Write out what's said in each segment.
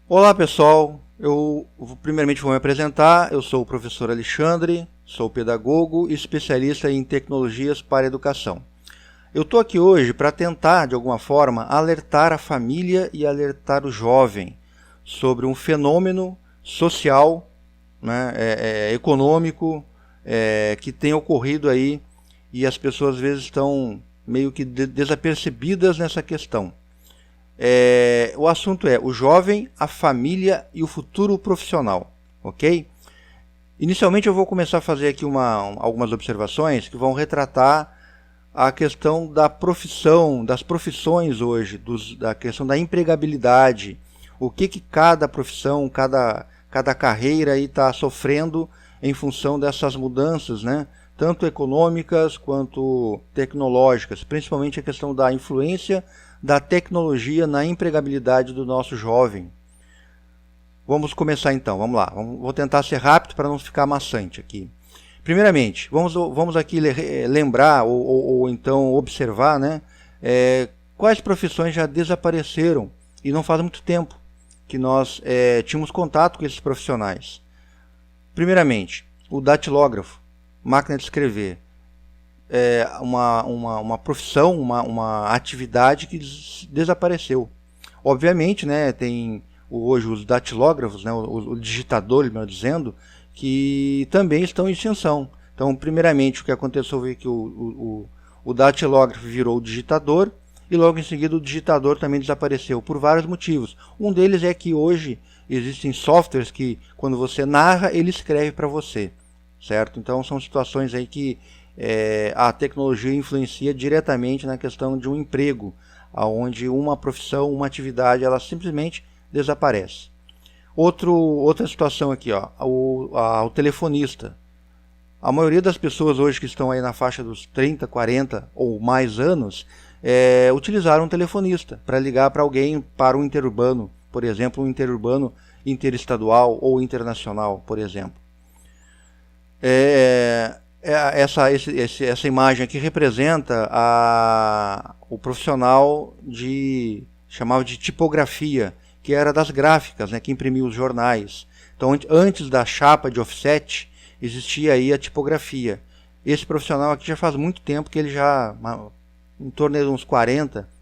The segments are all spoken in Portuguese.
Olá pessoal, primeiramente vou me apresentar. Eu sou o professor Alexandre, sou pedagogo e especialista em tecnologias para a educação. Eu estou aqui hoje para tentar, de alguma forma, alertar a família e alertar o jovem sobre um fenômeno social, né, econômico, que tem ocorrido aí e as pessoas às vezes estão meio que desapercebidas nessa questão. O assunto é o jovem, a família e o futuro profissional, ok? Inicialmente eu vou começar a fazer aqui algumas observações que vão retratar a questão da profissão, das profissões hoje, da questão da empregabilidade, o que cada profissão, cada carreira está sofrendo em função dessas mudanças, né? Tanto econômicas quanto tecnológicas, principalmente a questão da influência da tecnologia na empregabilidade do nosso jovem. Vamos começar então, vamos lá. Vou tentar ser rápido para não ficar maçante aqui. Primeiramente, vamos aqui lembrar ou então observar, né, quais profissões já desapareceram e não faz muito tempo que nós tínhamos contato com esses profissionais. Primeiramente, o datilógrafo, máquina de escrever. Uma profissão, uma atividade que desapareceu. Obviamente, né, tem hoje os datilógrafos, né, o digitador, melhor dizendo, que também estão em extinção. Então, primeiramente, o que aconteceu foi que o datilógrafo virou o digitador e logo em seguida o digitador também desapareceu por vários motivos. Um deles é que hoje existem softwares que, quando você narra, ele escreve para você, certo? Então, são situações aí que a tecnologia influencia diretamente na questão de um emprego, onde uma profissão, uma atividade, ela simplesmente desaparece. Outra situação aqui, ó, o telefonista. A maioria das pessoas hoje que estão aí na faixa dos 30, 40 ou mais anos utilizaram um telefonista para ligar para alguém para um interurbano, por exemplo, um interurbano interestadual ou internacional, por exemplo. Essa imagem aqui representa o profissional chamava de tipografia, que era das gráficas, né, que imprimia os jornais. Então, antes da chapa de offset, existia aí a tipografia. Esse profissional aqui já faz muito tempo que ele já, em torno de uns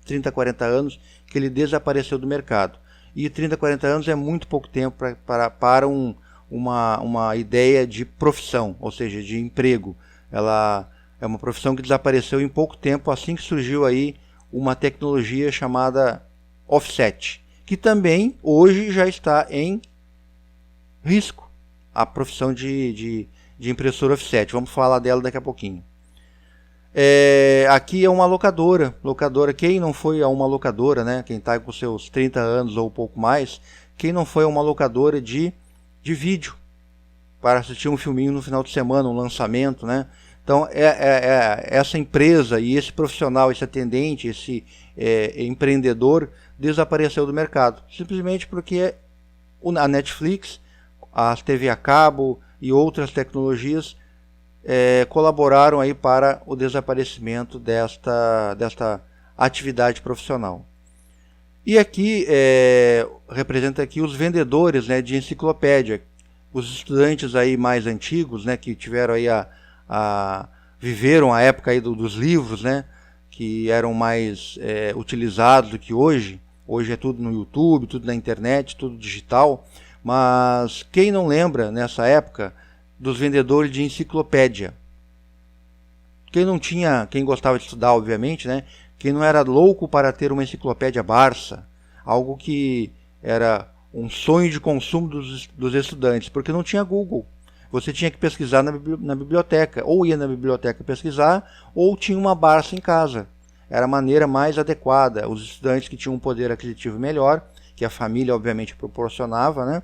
30, 40 anos, que ele desapareceu do mercado. E 30, 40 anos é muito pouco tempo para uma ideia de profissão, ou seja, de emprego. Ela é uma profissão que desapareceu em pouco tempo, assim que surgiu aí uma tecnologia chamada offset, que também hoje já está em risco, a profissão de impressora offset. Vamos falar dela daqui a pouquinho. Aqui é uma locadora. Quem não foi a uma locadora, né? Quem está com seus 30 anos ou um pouco mais, quem não foi a uma locadora de vídeo para assistir um filminho no final de semana, um lançamento, né? Então, essa empresa e esse profissional, esse atendente, esse empreendedor desapareceu do mercado, simplesmente porque a Netflix, a TV a cabo e outras tecnologias colaboraram aí para o desaparecimento desta atividade profissional. E aqui representa aqui os vendedores, né, de enciclopédia, os estudantes aí mais antigos, né, que tiveram aí viveram a época aí dos livros, né, que eram mais utilizados do que hoje. Hoje é tudo no YouTube, tudo na internet, tudo digital. Mas quem não lembra nessa época dos vendedores de enciclopédia? Quem gostava de estudar, obviamente, né? Quem não era louco para ter uma enciclopédia Barça, algo que era um sonho de consumo dos estudantes, porque não tinha Google. Você tinha que pesquisar na biblioteca, ou ia na biblioteca pesquisar, ou tinha uma Barça em casa. Era a maneira mais adequada. Os estudantes que tinham um poder aquisitivo melhor, que a família obviamente proporcionava, né,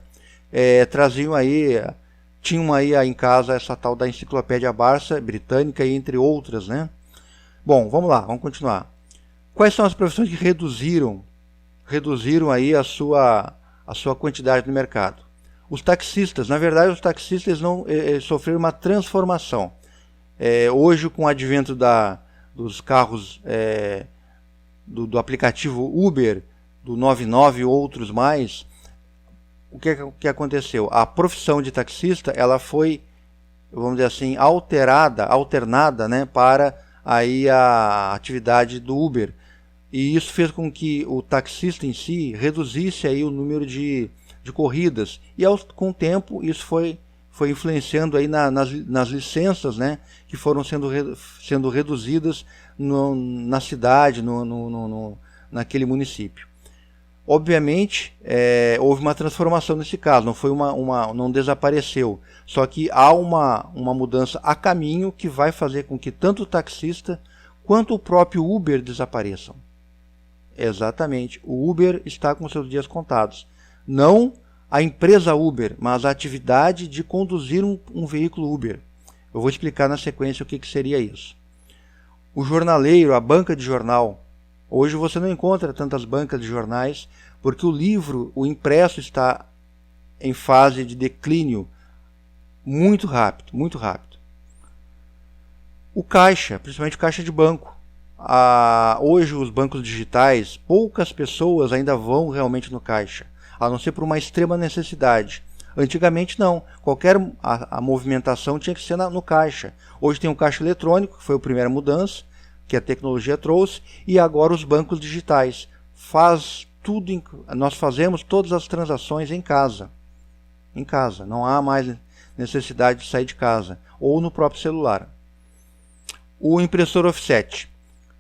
tinham aí em casa essa tal da enciclopédia Barça britânica e entre outras, né. Bom, vamos lá, vamos continuar. Quais são as profissões que reduziram aí a sua quantidade no mercado? Os taxistas, na verdade, os taxistas não sofreram uma transformação. Hoje, com o advento dos carros do aplicativo Uber, do 99 e outros mais, que aconteceu? A profissão de taxista, ela foi, vamos dizer assim, alternada, né, para aí a atividade do Uber. E isso fez com que o taxista em si reduzisse aí o número de corridas. E com o tempo isso foi influenciando aí nas licenças, né, que foram sendo reduzidas na cidade, naquele município. Obviamente, houve uma transformação nesse caso, não desapareceu. Só que há uma mudança a caminho que vai fazer com que tanto o taxista quanto o próprio Uber desapareçam. Exatamente, o Uber está com seus dias contados. Não a empresa Uber, mas a atividade de conduzir um veículo Uber. Eu vou explicar na sequência o que seria isso. O jornaleiro, a banca de jornal. Hoje você não encontra tantas bancas de jornais, porque o livro, o impresso, está em fase de declínio muito rápido, muito rápido. O caixa, principalmente o caixa de banco. Hoje os bancos digitais, poucas pessoas ainda vão realmente no caixa, a não ser por uma extrema necessidade. Antigamente não, a movimentação tinha que ser no caixa. Hoje tem um caixa eletrônico, que foi a primeira mudança que a tecnologia trouxe, e agora os bancos digitais. Nós fazemos todas as transações em casa. Em casa, não há mais necessidade de sair de casa, ou no próprio celular. O impressor offset.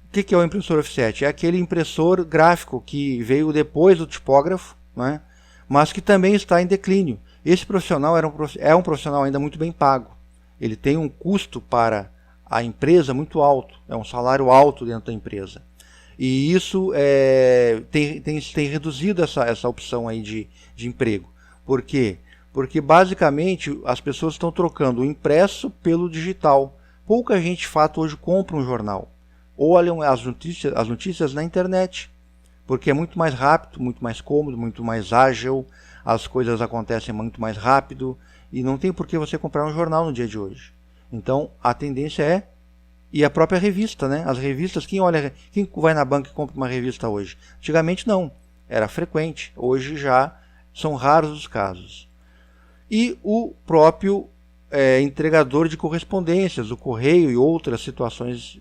O que é o impressor offset? É aquele impressor gráfico que veio depois do tipógrafo, né? Mas que também está em declínio. Esse profissional é um profissional ainda muito bem pago. Ele tem um custo para a empresa muito alto, é um salário alto dentro da empresa. E isso tem reduzido essa opção aí de emprego. Por quê? Porque basicamente as pessoas estão trocando o impresso pelo digital. Pouca gente de fato hoje compra um jornal. Ou olham as notícias na internet, porque é muito mais rápido, muito mais cômodo, muito mais ágil, as coisas acontecem muito mais rápido, e não tem por que você comprar um jornal no dia de hoje. Então a tendência e a própria revista, né? As revistas, quem vai na banca e compra uma revista hoje? Antigamente não, era frequente, hoje já são raros os casos. E o próprio entregador de correspondências, o correio e outras situações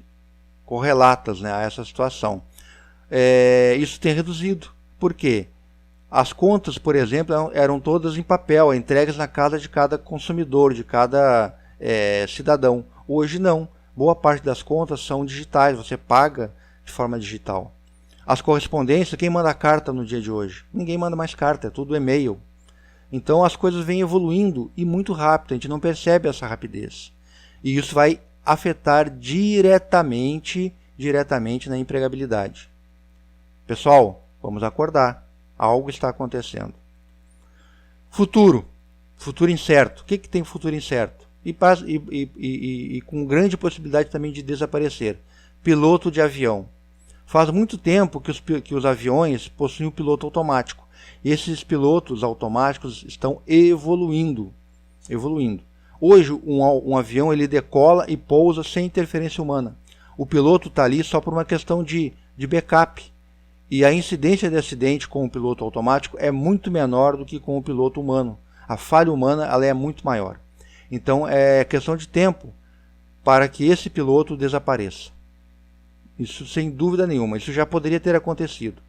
correlatas, né, a essa situação. Isso tem reduzido. Por quê? As contas, por exemplo, eram todas em papel, entregues na casa de cada consumidor, de cada cidadão. Hoje não. Boa parte das contas são digitais, você paga de forma digital. As correspondências, quem manda carta no dia de hoje? Ninguém manda mais carta, é tudo e-mail. Então as coisas vêm evoluindo e muito rápido, a gente não percebe essa rapidez. E isso vai afetar diretamente na empregabilidade. Pessoal, vamos acordar. Algo está acontecendo. Futuro incerto. O que tem futuro incerto? E com grande possibilidade também de desaparecer. Piloto de avião. Faz muito tempo que os aviões possuem um piloto automático. Esses pilotos automáticos estão evoluindo. Hoje um avião ele decola e pousa sem interferência humana. O piloto está ali só por uma questão de backup. E a incidência de acidente com o piloto automático é muito menor do que com o piloto humano. A falha humana ela é muito maior. Então é questão de tempo para que esse piloto desapareça. Isso sem dúvida nenhuma. Isso já poderia ter acontecido.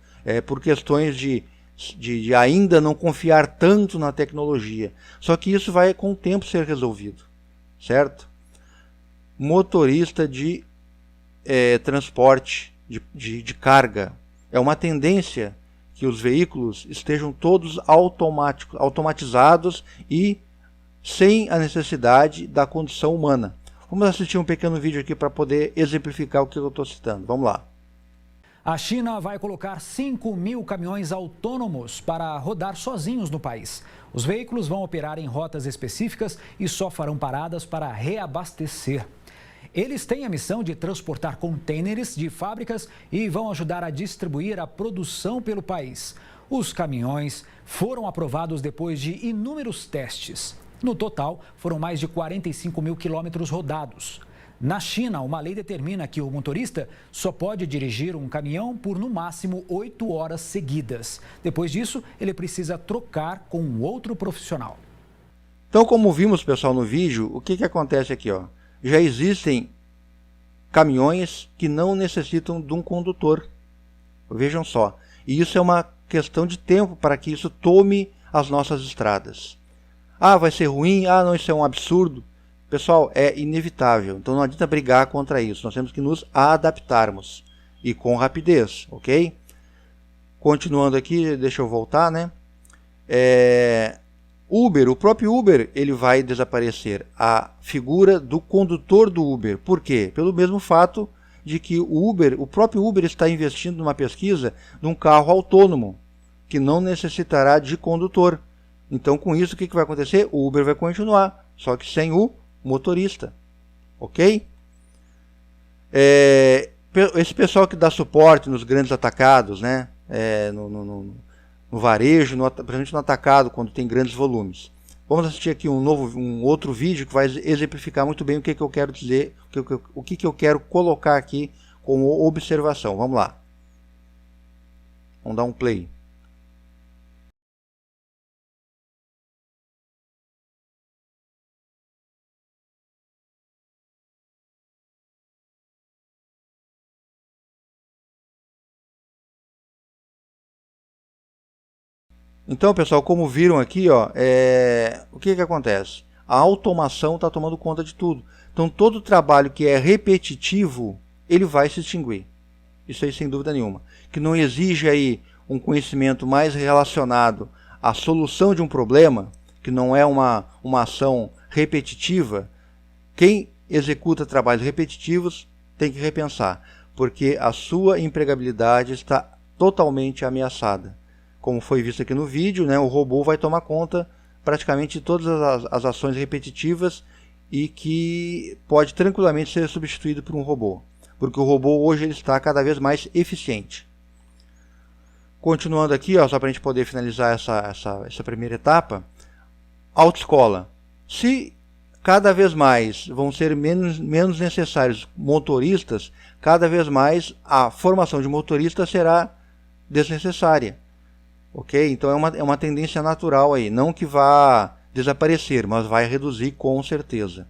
Por questões de ainda não confiar tanto na tecnologia. Só que isso vai com o tempo ser resolvido. Certo? Motorista de transporte de carga. É uma tendência que os veículos estejam todos automatizados e sem a necessidade da condição humana. Vamos assistir um pequeno vídeo aqui para poder exemplificar o que eu estou citando. Vamos lá. A China vai colocar 5.000 caminhões autônomos para rodar sozinhos no país. Os veículos vão operar em rotas específicas e só farão paradas para reabastecer. Eles têm a missão de transportar contêineres de fábricas e vão ajudar a distribuir a produção pelo país. Os caminhões foram aprovados depois de inúmeros testes. No total, foram mais de 45.000 quilômetros rodados. Na China, uma lei determina que o motorista só pode dirigir um caminhão por no máximo 8 horas seguidas. Depois disso, ele precisa trocar com um outro profissional. Então, como vimos, pessoal, no vídeo, o que acontece aqui, ó? Já existem caminhões que não necessitam de um condutor. Vejam só. E isso é uma questão de tempo para que isso tome as nossas estradas. Ah, vai ser ruim? Ah, não, isso é um absurdo. Pessoal, é inevitável. Então não adianta brigar contra isso. Nós temos que nos adaptarmos. E com rapidez, ok? Continuando aqui, deixa eu voltar, né? Uber, o próprio Uber, ele vai desaparecer. A figura do condutor do Uber. Por quê? Pelo mesmo fato de que o próprio Uber está investindo numa pesquisa de um carro autônomo, que não necessitará de condutor. Então, com isso, o que vai acontecer? O Uber vai continuar, só que sem o motorista. Ok? Esse pessoal que dá suporte nos grandes atacados, né? No varejo, principalmente no atacado, quando tem grandes volumes. Vamos assistir aqui um outro vídeo que vai exemplificar muito bem o que eu quero dizer, o que eu quero colocar aqui como observação. Vamos lá. Vamos dar um play. Então, pessoal, como viram aqui, ó, o que acontece? A automação está tomando conta de tudo. Então, todo trabalho que é repetitivo, ele vai se extinguir. Isso aí, sem dúvida nenhuma. Que não exige aí um conhecimento mais relacionado à solução de um problema, que não é uma ação repetitiva. Quem executa trabalhos repetitivos tem que repensar, porque a sua empregabilidade está totalmente ameaçada. Como foi visto aqui no vídeo, né, o robô vai tomar conta praticamente de todas as ações repetitivas e que pode tranquilamente ser substituído por um robô. Porque o robô hoje ele está cada vez mais eficiente. Continuando aqui, ó, só para a gente poder finalizar essa primeira etapa. Autoescola. Se cada vez mais vão ser menos necessários motoristas, cada vez mais a formação de motorista será desnecessária. Ok? Então é uma tendência natural aí. Não que vá desaparecer, mas vai reduzir com certeza.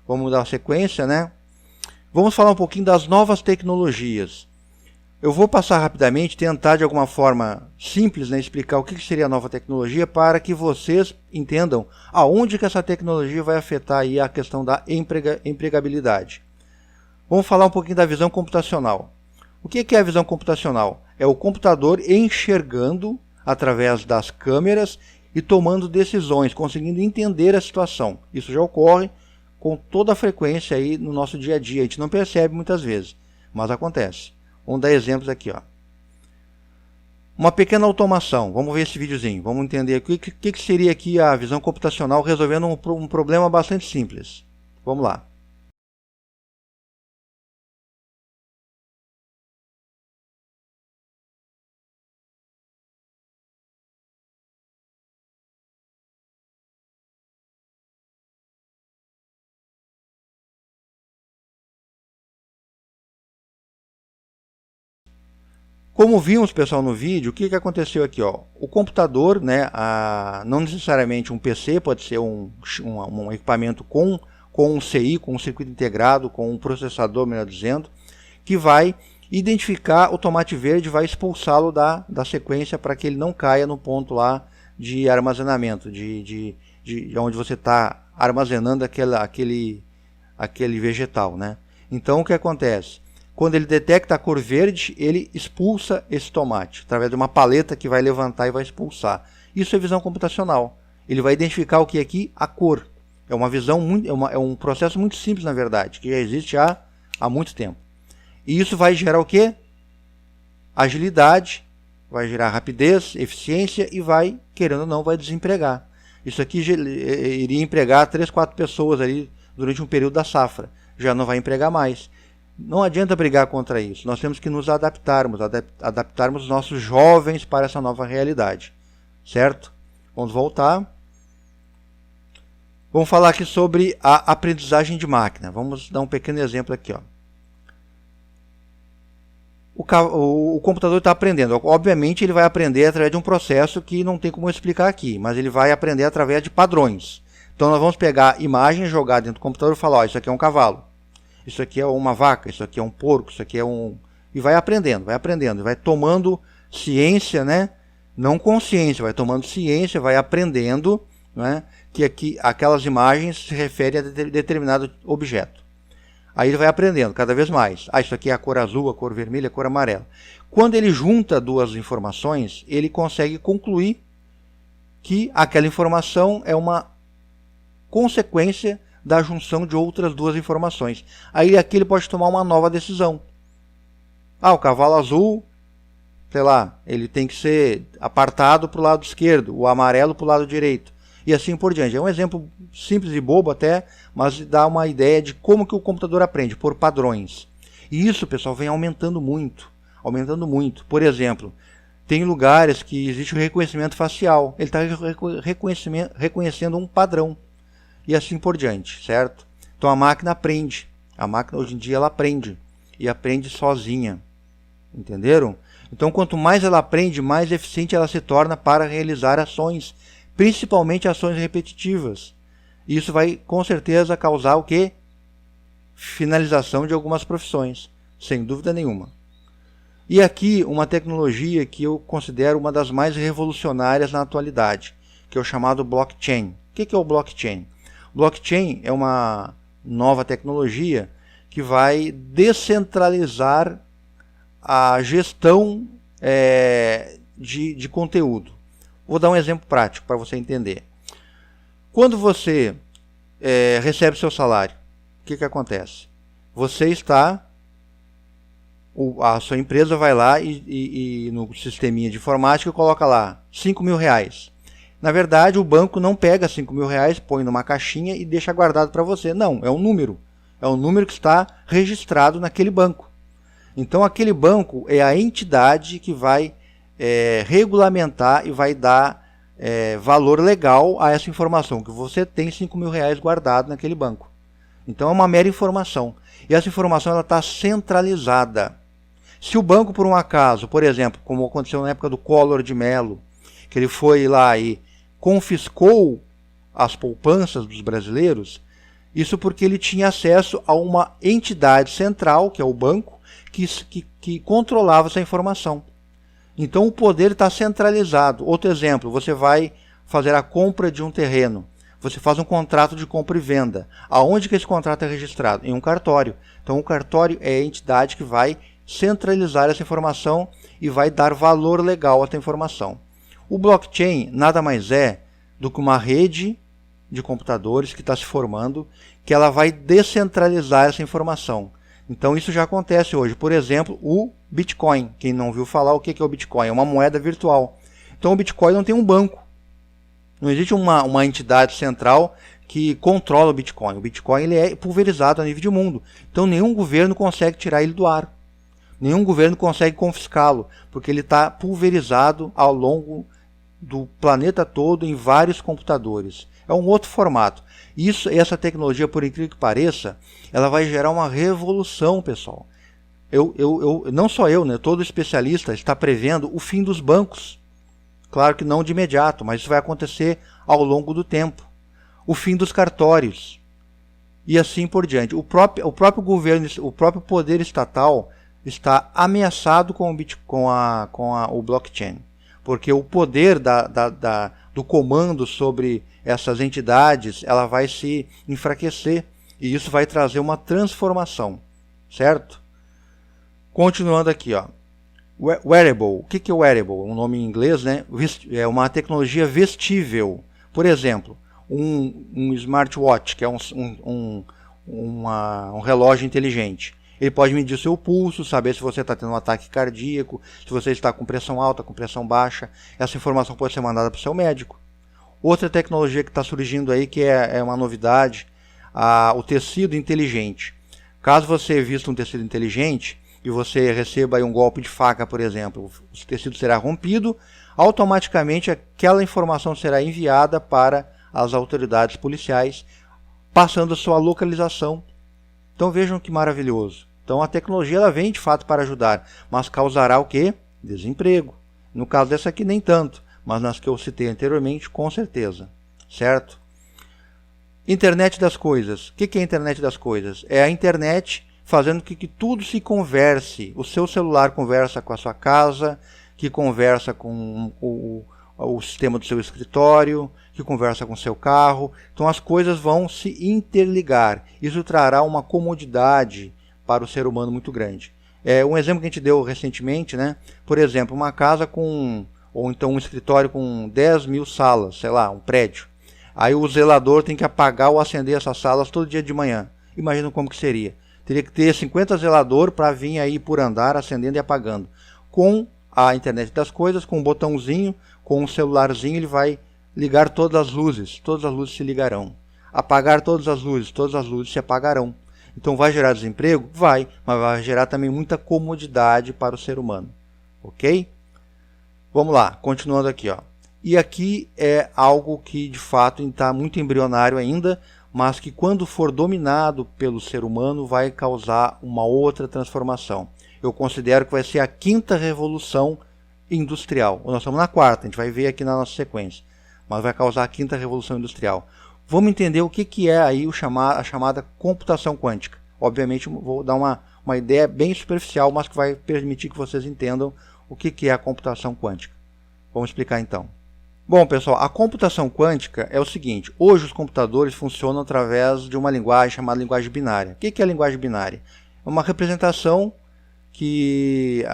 Vamos dar sequência, né? Vamos falar um pouquinho das novas tecnologias. Eu vou passar rapidamente, tentar de alguma forma simples, né, explicar o que seria a nova tecnologia para que vocês entendam aonde que essa tecnologia vai afetar aí a questão da empregabilidade. Vamos falar um pouquinho da visão computacional. O que é a visão computacional? É o computador enxergando através das câmeras e tomando decisões, conseguindo entender a situação. Isso já ocorre com toda a frequência aí no nosso dia a dia. A gente não percebe muitas vezes, mas acontece. Vamos dar exemplos aqui, ó. Uma pequena automação. Vamos ver esse videozinho. Vamos entender o que seria aqui a visão computacional resolvendo um problema bastante simples. Vamos lá. Como vimos, pessoal, no vídeo, o que aconteceu aqui? Ó? O computador, né, não necessariamente um PC, pode ser um equipamento com um CI, com um circuito integrado, com um processador, melhor dizendo, que vai identificar o tomate verde e vai expulsá-lo da sequência para que ele não caia no ponto lá de armazenamento, de onde você está armazenando aquele vegetal. Né? Então, o que acontece? Quando ele detecta a cor verde, ele expulsa esse tomate, através de uma paleta que vai levantar e vai expulsar. Isso é visão computacional. Ele vai identificar o que é aqui? A cor. É uma visão é um processo muito simples, na verdade, que já existe há muito tempo. E isso vai gerar o quê? Agilidade, vai gerar rapidez, eficiência e vai, querendo ou não, vai desempregar. Isso aqui iria empregar 3, 4 pessoas ali durante um período da safra. Já não vai empregar mais. Não adianta brigar contra isso. Nós temos que nos adaptarmos nossos jovens para essa nova realidade. Certo? Vamos voltar. Vamos falar aqui sobre a aprendizagem de máquina. Vamos dar um pequeno exemplo aqui. Ó. O computador está aprendendo. Obviamente ele vai aprender através de um processo que não tem como eu explicar aqui, mas ele vai aprender através de padrões. Então nós vamos pegar imagens, jogar dentro do computador e falar, ó, isso aqui é um cavalo, isso aqui é uma vaca, isso aqui é um porco, isso aqui é um... E vai aprendendo, vai tomando ciência, né? Não consciência, vai tomando ciência, vai aprendendo, né? Que aquelas imagens se referem a determinado objeto. Aí ele vai aprendendo cada vez mais. Ah, isso aqui é a cor azul, a cor vermelha, a cor amarela. Quando ele junta duas informações, ele consegue concluir que aquela informação é uma consequência da junção de outras duas informações. Aí aqui ele pode tomar uma nova decisão. Ah, o cavalo azul, sei lá, ele tem que ser apartado para o lado esquerdo, o amarelo para o lado direito. E assim por diante. É um exemplo simples e bobo até, mas dá uma ideia de como que o computador aprende, por padrões. E isso, pessoal, vem aumentando muito. Por exemplo, tem lugares que existe o reconhecimento facial. Ele está reconhecendo um padrão. E assim por diante, certo? Então a máquina aprende. A máquina hoje em dia ela aprende. E aprende sozinha. Entenderam? Então quanto mais ela aprende, mais eficiente ela se torna para realizar ações. Principalmente ações repetitivas. Isso vai com certeza causar o quê? Finalização de algumas profissões, sem dúvida nenhuma. E aqui uma tecnologia que eu considero uma das mais revolucionárias na atualidade, que é o chamado blockchain. O que é o blockchain? Blockchain é uma nova tecnologia que vai descentralizar a gestão de conteúdo. Vou dar um exemplo prático para você entender. Quando você recebe seu salário, o que acontece? Você está... A sua empresa vai lá e no sisteminha de informática coloca lá 5 mil reais. Na verdade, o banco não pega 5 mil reais, põe numa caixinha e deixa guardado para você. Não, é um número. É um número que está registrado naquele banco. Então, aquele banco é a entidade que vai regulamentar e vai dar valor legal a essa informação, que você tem 5 mil reais guardado naquele banco. Então é uma mera informação. E essa informação está centralizada. Se o banco, por um acaso, por exemplo, como aconteceu na época do Collor de Mello, que ele foi lá e confiscou as poupanças dos brasileiros, isso porque ele tinha acesso a uma entidade central, que é o banco, que controlava essa informação. Então o poder está centralizado. Outro exemplo, você vai fazer a compra de um terreno. Você faz um contrato de compra e venda. Aonde que esse contrato é registrado? Em um cartório. Então o cartório é a entidade que vai centralizar essa informação e vai dar valor legal a essa informação. O blockchain nada mais é do que uma rede de computadores que está se formando, que ela vai descentralizar essa informação. Então isso já acontece hoje. Por exemplo, o Bitcoin. Quem não viu falar, o que é o Bitcoin? É uma moeda virtual. Então o Bitcoin não tem um banco. Não existe uma entidade central que controla o Bitcoin. O Bitcoin ele é pulverizado a nível de mundo. Então nenhum governo consegue tirar ele do ar. Nenhum governo consegue confiscá-lo, porque ele está pulverizado ao longo do planeta todo em vários computadores. É um outro formato. Essa tecnologia, por incrível que pareça, ela vai gerar uma revolução, pessoal. Não só eu, né, todo especialista está prevendo o fim dos bancos. Claro que não de imediato, mas isso vai acontecer ao longo do tempo. O fim dos cartórios. E assim por diante. O próprio governo, o próprio poder estatal está ameaçado com o blockchain. Porque o poder do comando sobre essas entidades, ela vai se enfraquecer. E isso vai trazer uma transformação. Certo? Continuando aqui, ó. Wearable. O que é wearable? Um nome em inglês, né? É uma tecnologia vestível. Por exemplo, um smartwatch, que é um relógio inteligente. Ele pode medir o seu pulso, saber se você está tendo um ataque cardíaco, se você está com pressão alta, com pressão baixa. Essa informação pode ser mandada para o seu médico. Outra tecnologia que está surgindo aí, que é uma novidade, o tecido inteligente. Caso você vista um tecido inteligente e você receba aí um golpe de faca, por exemplo, o tecido será rompido, automaticamente aquela informação será enviada para às autoridades policiais, passando a sua localização. Então vejam que maravilhoso. Então a tecnologia ela vem de fato para ajudar, mas causará o quê? Desemprego. No caso dessa aqui nem tanto, mas nas que eu citei anteriormente, com certeza. Certo? Internet das coisas. O que é a internet das coisas? É a internet fazendo com que tudo se converse. O seu celular conversa com a sua casa, que conversa com o sistema do seu escritório, que conversa com o seu carro. Então as coisas vão se interligar. Isso trará uma comodidade para o ser humano muito grande. Um exemplo que a gente deu recentemente, né? Por exemplo, uma casa ou então um escritório com 10 mil salas, sei lá, um prédio. Aí o zelador tem que apagar ou acender essas salas todo dia de manhã. Imagina como que seria. Teria que ter 50 zeladores para vir aí por andar, acendendo e apagando. Com a internet das coisas, com um botãozinho, com um celularzinho, ele vai ligar todas as luzes se ligarão. Apagar todas as luzes se apagarão. Então vai gerar desemprego? Vai, mas vai gerar também muita comodidade para o ser humano. Ok? Vamos lá, continuando aqui, ó. E aqui é algo que de fato está muito embrionário ainda, mas que quando for dominado pelo ser humano vai causar uma outra transformação. Eu considero que vai ser a 5ª revolução industrial. Nós estamos na 4ª, a gente vai ver aqui na nossa sequência. Mas vai causar a 5ª revolução industrial. Vamos entender o que é aí a chamada computação quântica. Obviamente vou dar uma ideia bem superficial, mas que vai permitir que vocês entendam o que é a computação quântica. Vamos explicar então. Bom, pessoal, a computação quântica é o seguinte. Hoje os computadores funcionam através de uma linguagem chamada linguagem binária. O que é a linguagem binária? É uma representação que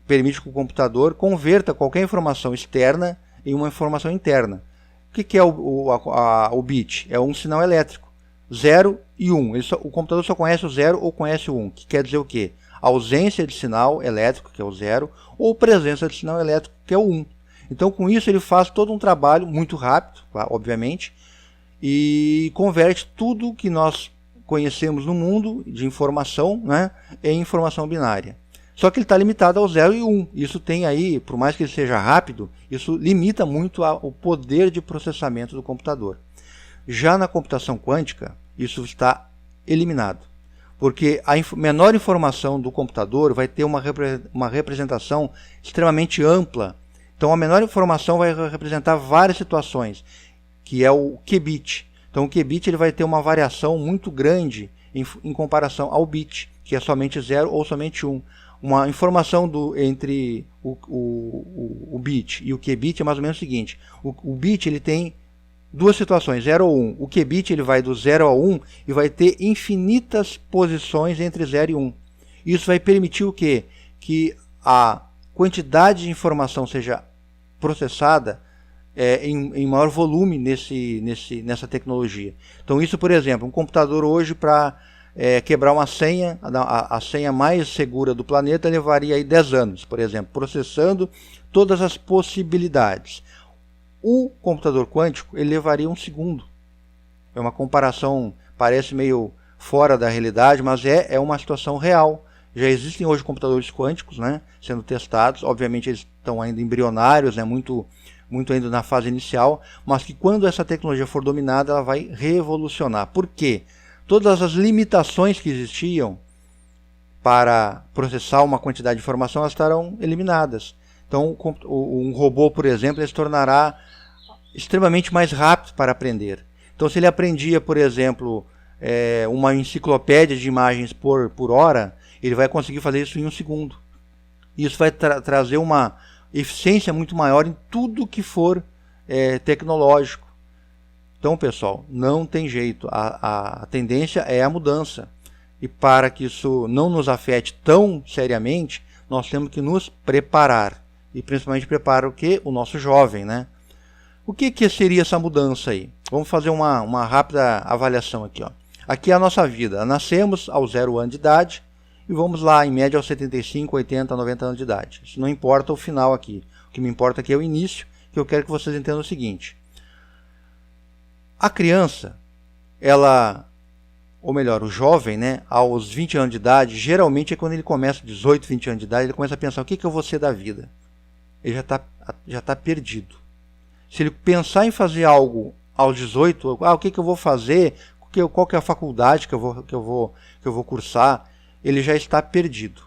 permite que o computador converta qualquer informação externa em uma informação interna. O que é o bit? É um sinal elétrico. 0 e 1. O computador só conhece o 0 ou conhece o 1. Que quer dizer o quê? Ausência de sinal elétrico, que é o 0, ou presença de sinal elétrico, que é o 1. Então, com isso, ele faz todo um trabalho muito rápido, obviamente, e converte tudo que nós conhecemos no mundo de informação, né, em informação binária. Só que ele está limitado ao 0 e 1. Isso tem aí, por mais que ele seja rápido, isso limita muito o poder de processamento do computador. Já na computação quântica, isso está eliminado. Porque a menor informação do computador vai ter uma representação extremamente ampla. Então a menor informação vai representar várias situações, que é o qubit. Então o qubit ele vai ter uma variação muito grande em comparação ao bit, que é somente 0 ou somente 1. Uma informação entre o bit e o qubit é mais ou menos o seguinte. O bit ele tem duas situações, 0 ou 1. O qubit ele vai do 0 ao 1 e vai ter infinitas posições entre 0 e 1. Isso vai permitir o quê? Que a quantidade de informação seja processada em maior volume nessa tecnologia. Então isso, por exemplo, um computador hoje para quebrar uma senha, a senha mais segura do planeta levaria aí 10 anos, por exemplo, processando todas as possibilidades. O computador quântico ele levaria 1 segundo. É uma comparação, parece meio fora da realidade, mas é uma situação real. Já existem hoje computadores quânticos, né, sendo testados. Obviamente eles estão ainda embrionários, né, muito ainda na fase inicial, mas que quando essa tecnologia for dominada, ela vai revolucionar. Por quê? Todas as limitações que existiam para processar uma quantidade de informação, elas estarão eliminadas. Então, um robô, por exemplo, ele se tornará extremamente mais rápido para aprender. Então, se ele aprendia, por exemplo, uma enciclopédia de imagens por hora, ele vai conseguir fazer isso em 1 segundo. Isso vai trazer uma eficiência muito maior em tudo que for tecnológico. Então, pessoal, não tem jeito. A tendência é a mudança. E para que isso não nos afete tão seriamente, nós temos que nos preparar. E principalmente preparar o quê? O nosso jovem, né? O que seria essa mudança aí? Vamos fazer uma rápida avaliação aqui, ó. Aqui é a nossa vida. Nascemos aos 0 anos de idade e vamos lá, em média, aos 75, 80, 90 anos de idade. Isso não importa o final aqui. O que me importa aqui é o início, que eu quero que vocês entendam o seguinte. A criança, ou melhor, o jovem, né, aos 20 anos de idade, geralmente é quando ele começa, 18, 20 anos de idade, ele começa a pensar, o que eu vou ser da vida? Ele já está perdido. Se ele pensar em fazer algo aos 18, o que eu vou fazer, qual que é a faculdade que eu vou cursar, ele já está perdido.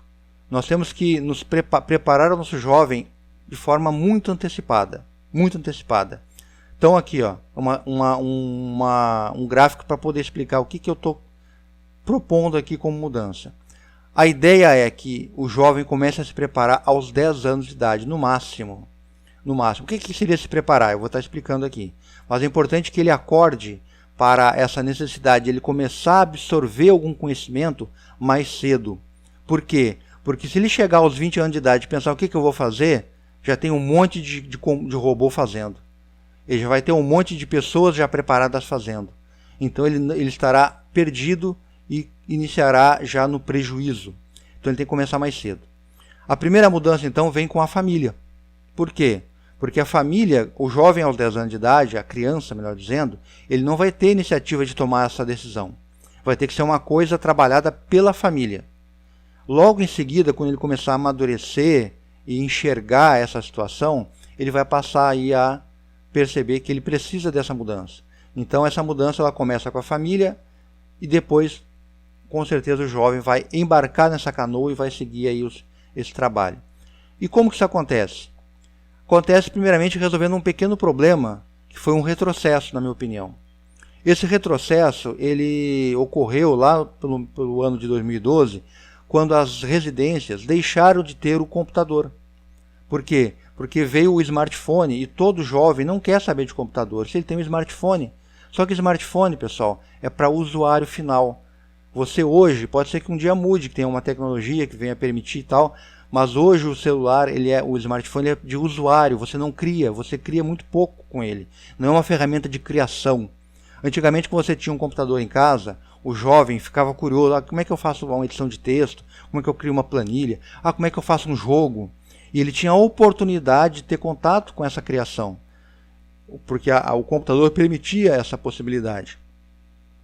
Nós temos que nos preparar o nosso jovem de forma muito antecipada. Muito antecipada. Então aqui, ó, um gráfico para poder explicar o que eu estou propondo aqui como mudança. A ideia é que o jovem comece a se preparar aos 10 anos de idade, no máximo. No máximo. O que seria se preparar? Eu vou estar explicando aqui. Mas é importante que ele acorde para essa necessidade de ele começar a absorver algum conhecimento mais cedo. Por quê? Porque se ele chegar aos 20 anos de idade e pensar o que eu vou fazer, já tem um monte de robô fazendo. Ele já vai ter um monte de pessoas já preparadas fazendo. Então ele estará perdido e iniciará já no prejuízo. Então ele tem que começar mais cedo. A primeira mudança então vem com a família. Por quê? Porque a família, o jovem aos 10 anos de idade, a criança, melhor dizendo, ele não vai ter iniciativa de tomar essa decisão. Vai ter que ser uma coisa trabalhada pela família. Logo em seguida, quando ele começar a amadurecer e enxergar essa situação, ele vai passar aí a perceber que ele precisa dessa mudança. Então essa mudança ela começa com a família e depois, com certeza, o jovem vai embarcar nessa canoa e vai seguir aí esse trabalho. E como que isso acontece? Acontece primeiramente resolvendo um pequeno problema, que foi um retrocesso, na minha opinião. Esse retrocesso ele ocorreu lá pelo ano de 2012, quando as residências deixaram de ter o computador. Por quê? Porque veio o smartphone e todo jovem não quer saber de computador se ele tem um smartphone. Só que smartphone, pessoal, é para o usuário final. Você hoje, pode ser que um dia mude, que tenha uma tecnologia que venha permitir e tal, mas hoje o celular, o smartphone é de usuário, você não cria, você cria muito pouco com ele. Não é uma ferramenta de criação. Antigamente, quando você tinha um computador em casa, o jovem ficava curioso, como é que eu faço uma edição de texto, como é que eu crio uma planilha, como é que eu faço um jogo. E ele tinha a oportunidade de ter contato com essa criação, porque o computador permitia essa possibilidade.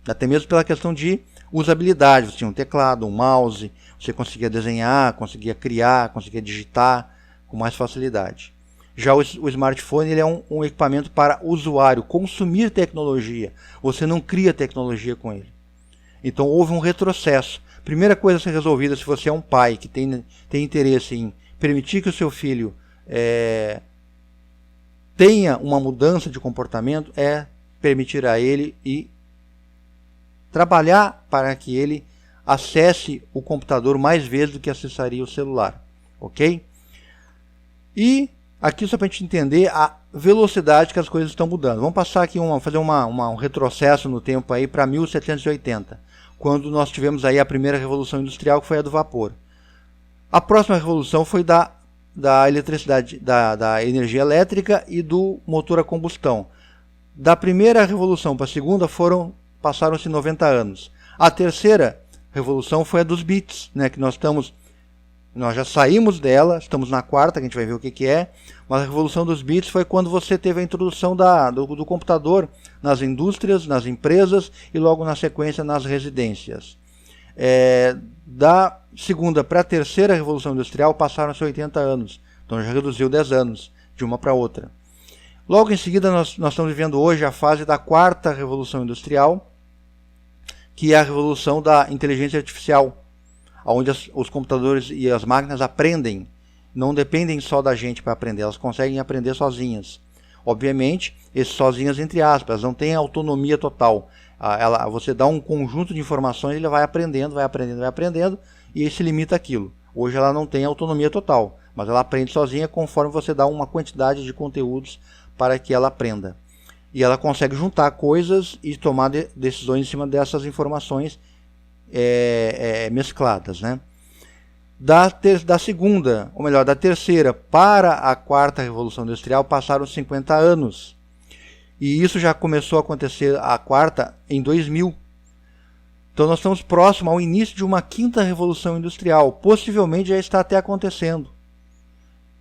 Até mesmo pela questão de usabilidade, você tinha um teclado, um mouse, você conseguia desenhar, conseguia criar, conseguia digitar com mais facilidade. Já o smartphone ele é um equipamento para usuário, consumir tecnologia. Você não cria tecnologia com ele. Então houve um retrocesso. Primeira coisa a ser resolvida, se você é um pai que tem interesse em permitir que o seu filho tenha uma mudança de comportamento, é permitir a ele e trabalhar para que ele acesse o computador mais vezes do que acessaria o celular, ok? E aqui só para a gente entender a velocidade que as coisas estão mudando. Vamos passar aqui, fazer um retrocesso no tempo aí para 1780, quando nós tivemos aí a primeira revolução industrial, que foi a do vapor. A próxima revolução foi da eletricidade, da energia elétrica e do motor a combustão. Da primeira revolução para a segunda passaram-se 90 anos. A terceira revolução foi a dos bits, né, que nós já saímos dela, estamos na quarta, que a gente vai ver o que é, mas a revolução dos bits foi quando você teve a introdução do computador nas indústrias, nas empresas e logo na sequência nas residências. Da segunda para a terceira revolução industrial passaram-se 80 anos, então já reduziu 10 anos de uma para outra. Logo em seguida nós estamos vivendo hoje a fase da quarta revolução industrial, que é a revolução da inteligência artificial, onde os computadores e as máquinas aprendem, não dependem só da gente para aprender, elas conseguem aprender sozinhas. Obviamente, esses sozinhas entre aspas, não têm autonomia total. Você dá um conjunto de informações, ele vai aprendendo, e ele se limita àquilo. Hoje ela não tem autonomia total, mas ela aprende sozinha conforme você dá uma quantidade de conteúdos para que ela aprenda. E ela consegue juntar coisas e tomar decisões em cima dessas informações mescladas, né? Da segunda, ou melhor, da terceira para a quarta revolução industrial passaram 50 anos. E isso já começou a acontecer, a quarta, em 2000. Então nós estamos próximos ao início de uma quinta revolução industrial. Possivelmente já está até acontecendo.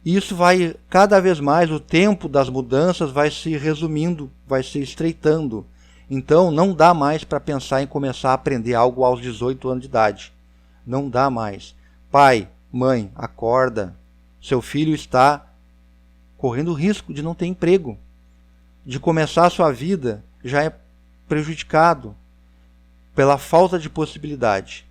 E isso vai, cada vez mais, o tempo das mudanças vai se resumindo, vai se estreitando. Então não dá mais para pensar em começar a aprender algo aos 18 anos de idade. Não dá mais. Pai, mãe, acorda. Seu filho está correndo risco de não ter emprego. de começar a sua vida já é prejudicado pela falta de possibilidade.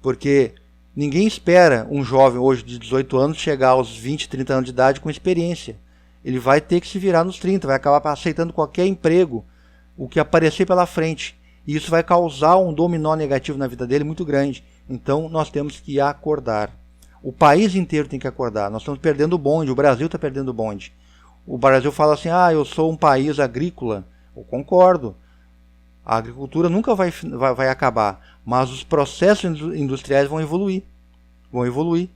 Porque ninguém espera um jovem hoje de 18 anos chegar aos 20, 30 anos de idade com experiência. Ele vai ter que se virar nos 30, vai acabar aceitando qualquer emprego, o que aparecer pela frente. E isso vai causar um dominó negativo na vida dele muito grande. Então nós temos que acordar. O país inteiro tem que acordar. Nós estamos perdendo o bonde, o Brasil está perdendo o bonde. O Brasil fala assim, eu sou um país agrícola. Eu concordo. A agricultura nunca vai acabar, mas os processos industriais vão evoluir. Vão evoluir.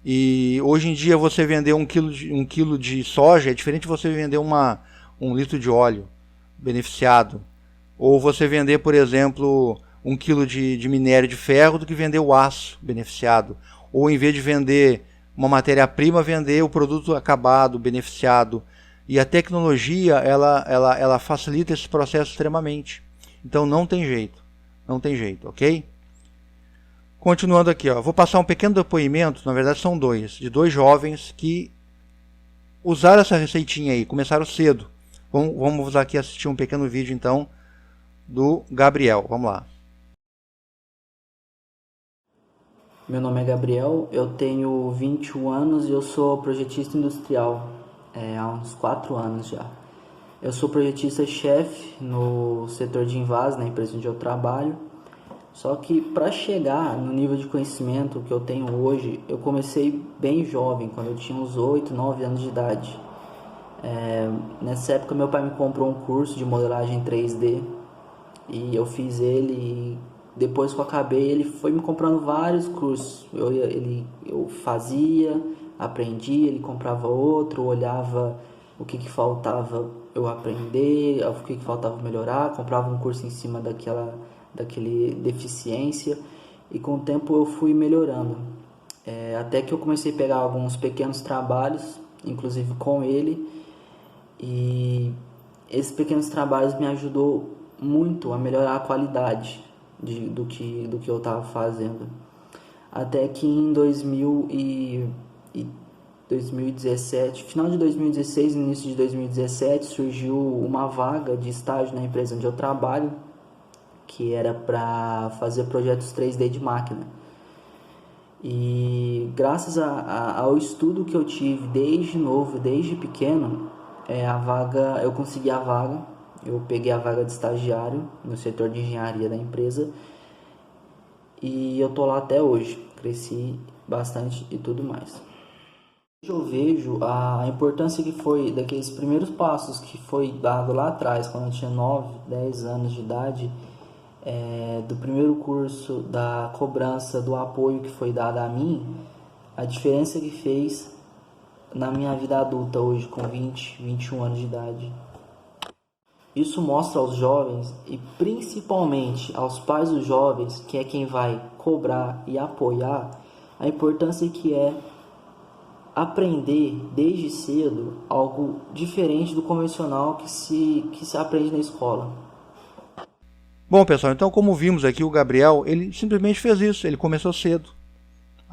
E hoje em dia você vender um quilo de soja é diferente de você vender um litro de óleo beneficiado. Ou você vender, por exemplo, um quilo de minério de ferro do que vender o aço beneficiado. Ou em vez de vender uma matéria-prima, vender o produto acabado, beneficiado. E a tecnologia, ela facilita esse processo extremamente. Então não tem jeito, ok? Continuando aqui, vou passar um pequeno depoimento, na verdade são dois, de dois jovens que usaram essa receitinha aí, começaram cedo. Vamos aqui assistir um pequeno vídeo então do Gabriel, vamos lá. Meu nome é Gabriel, eu tenho 21 anos e eu sou projetista industrial há uns 4 anos já. Eu sou projetista-chefe no setor de Invase, na empresa onde eu trabalho. Só que para chegar no nível de conhecimento que eu tenho hoje, eu comecei bem jovem, quando eu tinha uns 8, 9 anos de idade. Nessa época meu pai me comprou um curso de modelagem 3D e eu fiz ele e depois que eu acabei ele foi me comprando vários cursos. Eu fazia, aprendia, ele comprava outro, olhava o que faltava eu aprender, o que faltava melhorar, comprava um curso em cima daquele deficiência e com o tempo eu fui melhorando. Até que eu comecei a pegar alguns pequenos trabalhos, inclusive com ele, e esses pequenos trabalhos me ajudou muito a melhorar a qualidade do que eu estava fazendo. Até que em 2017, final de 2016, início de 2017, surgiu uma vaga de estágio na empresa onde eu trabalho, que era para fazer projetos 3D de máquina. E graças ao estudo que eu tive desde novo, desde pequeno, eu consegui a vaga. Eu peguei a vaga de estagiário no setor de engenharia da empresa e eu tô lá até hoje. Cresci bastante e tudo mais. Eu vejo a importância que foi daqueles primeiros passos que foi dado lá atrás, quando eu tinha 9, 10 anos de idade, do primeiro curso, da cobrança, do apoio que foi dado a mim, a diferença que fez na minha vida adulta hoje, com 20, 21 anos de idade. Isso mostra aos jovens e principalmente aos pais dos jovens, que é quem vai cobrar e apoiar, a importância que é aprender desde cedo algo diferente do convencional que se aprende na escola. Bom, pessoal, então como vimos aqui, o Gabriel, ele simplesmente fez isso, ele começou cedo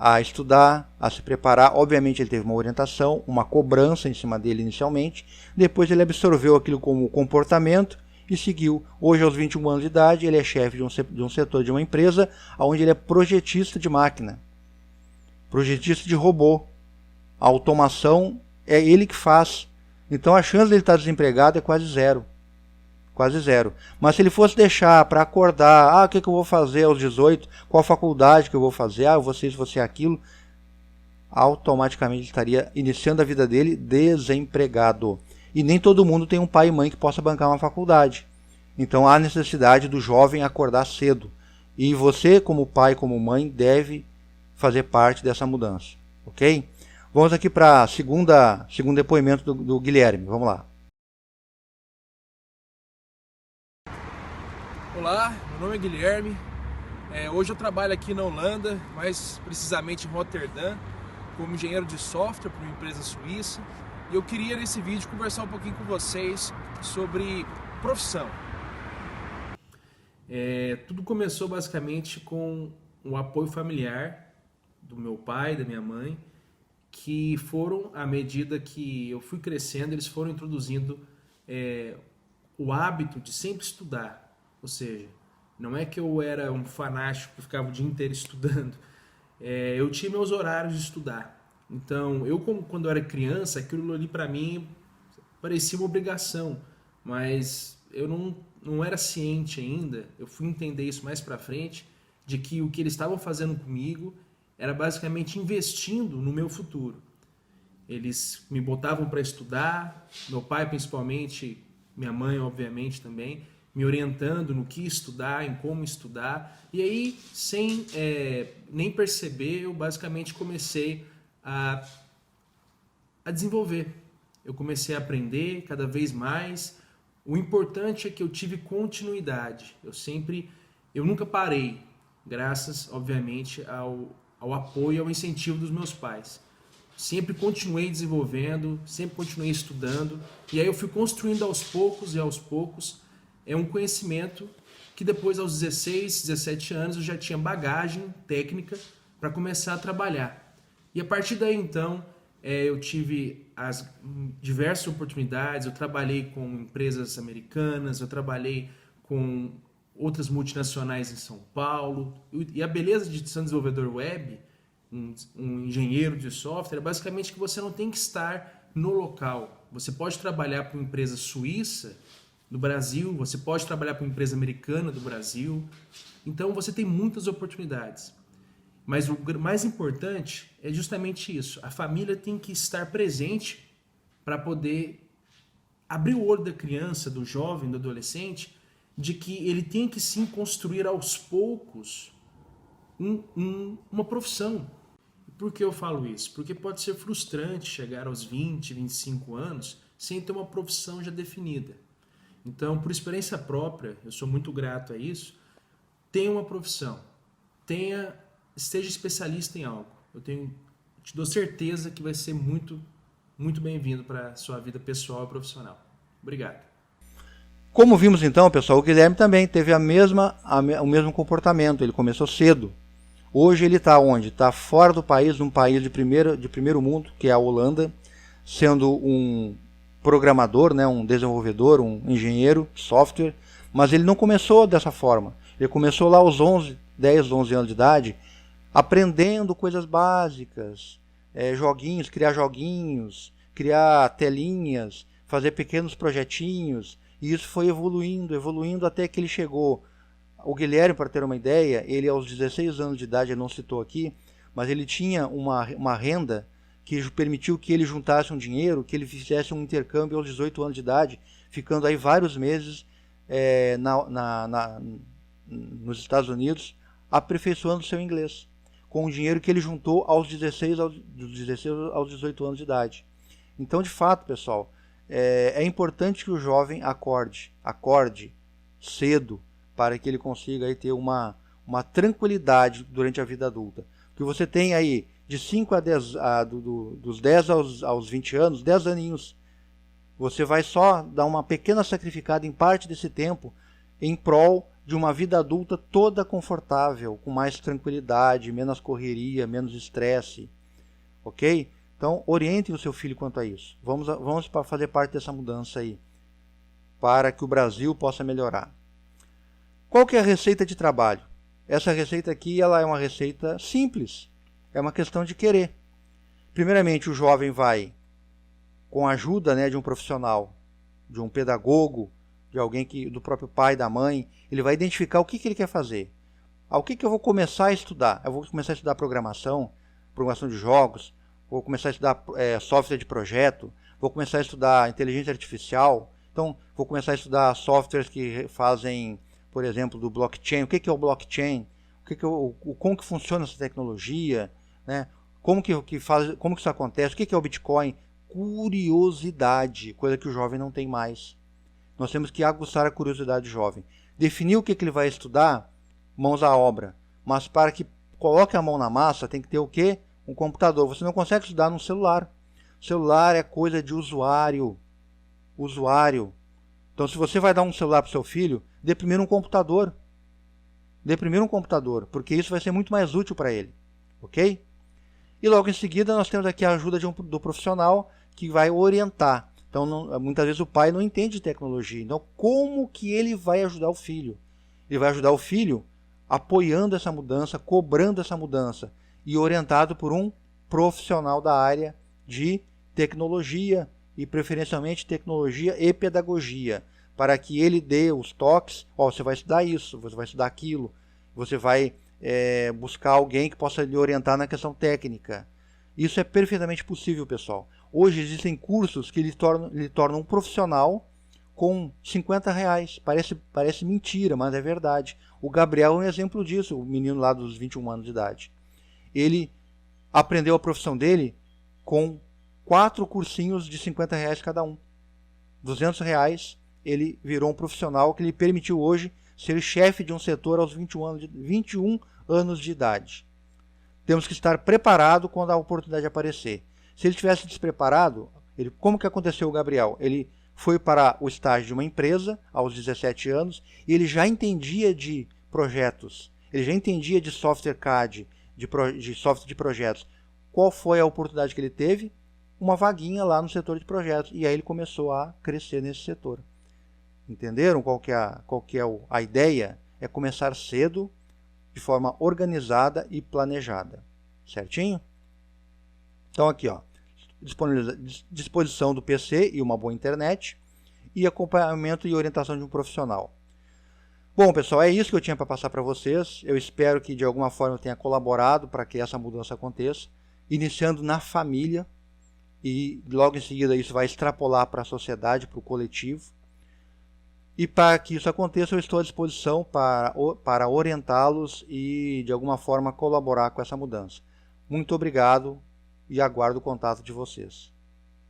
a estudar, a se preparar. Obviamente ele teve uma orientação, uma cobrança em cima dele inicialmente, depois ele absorveu aquilo como comportamento e seguiu. Hoje, aos 21 anos de idade, ele é chefe de um setor de uma empresa onde ele é projetista de máquina, projetista de robô. A automação é ele que faz. Então a chance de ele estar desempregado é quase zero. Quase zero. Mas se ele fosse deixar para acordar, o que eu vou fazer aos 18, qual faculdade que eu vou fazer, eu vou ser isso, vou ser aquilo, automaticamente ele estaria iniciando a vida dele desempregado. E nem todo mundo tem um pai e mãe que possa bancar uma faculdade. Então há necessidade do jovem acordar cedo. E você, como pai, como mãe, deve fazer parte dessa mudança. Ok? Vamos aqui para segundo depoimento do Guilherme. Vamos lá. Olá, meu nome é Guilherme. Hoje eu trabalho aqui na Holanda, mais precisamente em Roterdã, como engenheiro de software para uma empresa suíça. E eu queria nesse vídeo conversar um pouquinho com vocês sobre profissão. Tudo começou basicamente com o apoio familiar do meu pai, da minha mãe, que foram, à medida que eu fui crescendo, eles foram introduzindo o hábito de sempre estudar. Ou seja, não é que eu era um fanático que ficava o dia inteiro estudando. Eu tinha meus horários de estudar. Então, quando eu era criança, aquilo ali para mim parecia uma obrigação. Mas eu não era ciente ainda, eu fui entender isso mais para frente, de que o que eles estavam fazendo comigo era basicamente investindo no meu futuro. Eles me botavam para estudar, meu pai principalmente, minha mãe obviamente também, me orientando no que estudar, em como estudar. E aí, sem nem perceber, eu basicamente comecei a desenvolver. Eu comecei a aprender cada vez mais. O importante é que eu tive continuidade. Eu nunca parei, graças, obviamente, ao apoio e ao incentivo dos meus pais. Sempre continuei desenvolvendo, sempre continuei estudando, e aí eu fui construindo aos poucos, um conhecimento que depois, aos 16, 17 anos, eu já tinha bagagem técnica para começar a trabalhar. E a partir daí, então, eu tive as diversas oportunidades, eu trabalhei com empresas americanas, eu trabalhei com outras multinacionais em São Paulo, e a beleza de ser um desenvolvedor web, um engenheiro de software, é basicamente que você não tem que estar no local. Você pode trabalhar para uma empresa suíça do Brasil, você pode trabalhar para uma empresa americana do Brasil, então você tem muitas oportunidades. Mas o mais importante é justamente isso, a família tem que estar presente para poder abrir o olho da criança, do jovem, do adolescente, de que ele tem que sim construir aos poucos uma profissão. Por que eu falo isso? Porque pode ser frustrante chegar aos 20, 25 anos sem ter uma profissão já definida. Então, por experiência própria, eu sou muito grato a isso, tenha uma profissão, esteja especialista em algo. Te dou certeza que vai ser muito, muito bem-vindo para a sua vida pessoal e profissional. Obrigado. Como vimos então, pessoal, o Guilherme também teve o mesmo comportamento, ele começou cedo. Hoje ele está onde? Está fora do país, num país de primeiro mundo, que é a Holanda, sendo um programador, né, um desenvolvedor, um engenheiro de software, mas ele não começou dessa forma. Ele começou lá aos 10, 11 anos de idade, aprendendo coisas básicas, criar joguinhos, criar telinhas, fazer pequenos projetinhos, e isso foi evoluindo até que ele chegou. O Guilherme, para ter uma ideia, ele aos 16 anos de idade, ele não citou aqui, mas ele tinha uma renda que permitiu que ele juntasse um dinheiro, que ele fizesse um intercâmbio aos 18 anos de idade, ficando aí vários meses nos Estados Unidos, aperfeiçoando seu inglês, com o dinheiro que ele juntou dos 16 aos 18 anos de idade. Então, de fato, pessoal, é importante que o jovem acorde cedo, para que ele consiga aí ter uma tranquilidade durante a vida adulta. Porque você tem aí de 5 a 10, dos 10 aos 20 anos, 10 aninhos. Você vai só dar uma pequena sacrificada em parte desse tempo em prol de uma vida adulta toda confortável, com mais tranquilidade, menos correria, menos estresse. Ok? Então, orientem o seu filho quanto a isso. Vamos fazer parte dessa mudança aí, para que o Brasil possa melhorar. Qual que é a receita de trabalho? Essa receita aqui ela é uma receita simples. É uma questão de querer. Primeiramente, o jovem vai, com a ajuda, né, de um profissional, de um pedagogo, de alguém do próprio pai, da mãe, ele vai identificar o que ele quer fazer. O que eu vou começar a estudar? Eu vou começar a estudar programação de jogos, vou começar a estudar software de projeto, vou começar a estudar inteligência artificial, então vou começar a estudar softwares que fazem, por exemplo, do blockchain. O que é o blockchain? Como que funciona essa tecnologia? Né? Como que isso acontece? O que é o Bitcoin? Curiosidade, coisa que o jovem não tem mais. Nós temos que aguçar a curiosidade do jovem. Definir o que ele vai estudar, mãos à obra. Mas para que coloque a mão na massa, tem que ter o quê? Um computador. Você não consegue estudar no celular. O celular é coisa de usuário. Então, se você vai dar um celular para o seu filho, dê primeiro um computador. Porque isso vai ser muito mais útil para ele. Ok? E logo em seguida nós temos aqui a ajuda do profissional que vai orientar. Então, muitas vezes o pai não entende de tecnologia. Então, como que ele vai ajudar o filho? Ele vai ajudar o filho apoiando essa mudança, cobrando essa mudança e orientado por um profissional da área de tecnologia e preferencialmente tecnologia e pedagogia, para que ele dê os toques. Você vai estudar isso, você vai estudar aquilo, você vai buscar alguém que possa lhe orientar na questão técnica. Isso é perfeitamente possível, pessoal. Hoje existem cursos que lhe tornam um profissional com R$50. Parece mentira, mas é verdade. O Gabriel é um exemplo disso, o menino lá dos 21 anos de idade. Ele aprendeu a profissão dele com 4 cursinhos de R$50 cada um. R$200, ele virou um profissional que lhe permitiu hoje ser chefe de um setor aos 21 anos de idade. Temos que estar preparado quando a oportunidade aparecer. Se ele tivesse despreparado, como que aconteceu o Gabriel? Ele foi para o estágio de uma empresa aos 17 anos e ele já entendia de projetos, ele já entendia de software CAD, de software de projetos. Qual foi a oportunidade que ele teve? Uma vaguinha lá no setor de projetos, e aí ele começou a crescer nesse setor. Entenderam qual que é a ideia? É começar cedo, de forma organizada e planejada. Certinho? Então aqui, ó, disposição do PC e uma boa internet, e acompanhamento e orientação de um profissional. Bom, pessoal, é isso que eu tinha para passar para vocês. Eu espero que de alguma forma eu tenha colaborado para que essa mudança aconteça, iniciando na família, e logo em seguida isso vai extrapolar para a sociedade, para o coletivo. E para que isso aconteça, eu estou à disposição para orientá-los e de alguma forma colaborar com essa mudança. Muito obrigado e aguardo o contato de vocês.